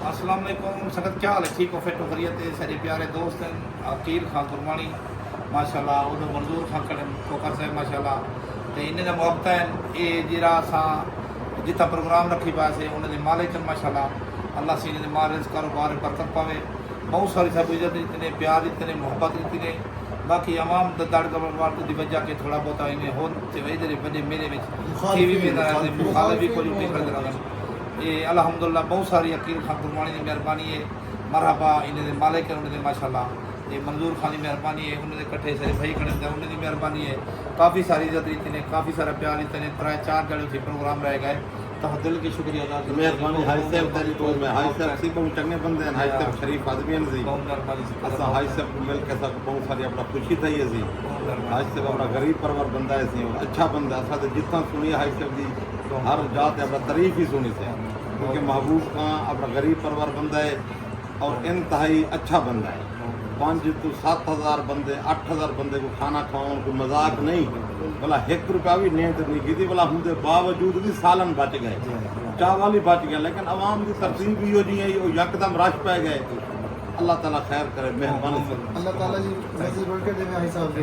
अस्सलाम वालेकुम। संगत क्या हाल है? ठीक हो? फिट हो? खैरियत है? सारे प्यारे दोस्त हैं। अकील खां गुरबाणी माशाल्लाह, उधर मंजूर खां कोकर साहब माशाल्लाह, तो इन्हें दा मुहब्बत है ये जरा असा जितना प्रोग्राम रखी पाए से उन्हें मालिक हैं माशाल्लाह। अल्लाह से इन्हें माल रिज़्क़ कारोबार बरकत पावे। बहुत सारी सब इज्जत इतने प्यार इतने मोहब्बत इतने बाकी आवाम दड़ गवर्नमेंट की वजह के थोड़ा बहुत इन्हें हो इधर बड़े मेरे में टीवी में मुखालिफ भी कुछ करते रहते ये अल्हम्दुलिल्लाह बहुत सारी अकील खां गुरबाणी की मेहरबानी है। मरहबा इन्हें मालिक है उन्हें माशाल्लाह। ये मंजूर खान की मेहरबानी है उन्हें कट्ठे सारे भाई खड़े थे उन्हें मेहरबानी है। काफ़ी सारी इज्जत इतने काफ़ी सारा प्यार इतने 3-4 जड़े थे प्रोग्राम रह गए तो दिल की शुक्रिया अदा करते मेहरबानी हाई साहब तेरी तो मैं हाई साहब सी बहुत चंगे बंदे हैं। हाई साहब शरीफ आदमी हैं जी। बहुत मेहरबानी से असा हाई साहब को मिल के सब बहुत सारी अपना खुशी थी है जी। हाई साहब अपना गरीब परवर बंदा है सी और अच्छा बंदा असा तो जितना सुनी हाई साहब की हर जात अपना तारीफ ही सुनी से क्योंकि महबूब खां अपना गरीब परवर बंदा है और इंतहाई अच्छा बंदा है। 5 तो 7,000 बंदे 8,000 बंदे को खाना खाओ कोई मजाक नहीं भला 1 रुपया भी नीयत नहीं की थी भला होंगे बावजूद भी सालन बच गए चावल ही बच गया लेकिन अवाम की तरतीब भी हो जी है यकदम रश पै गए। अल्लाह ताला खैर करे मेहरबानी से अल्लाह ताला जी नसीब उनके देवे हिसाब से।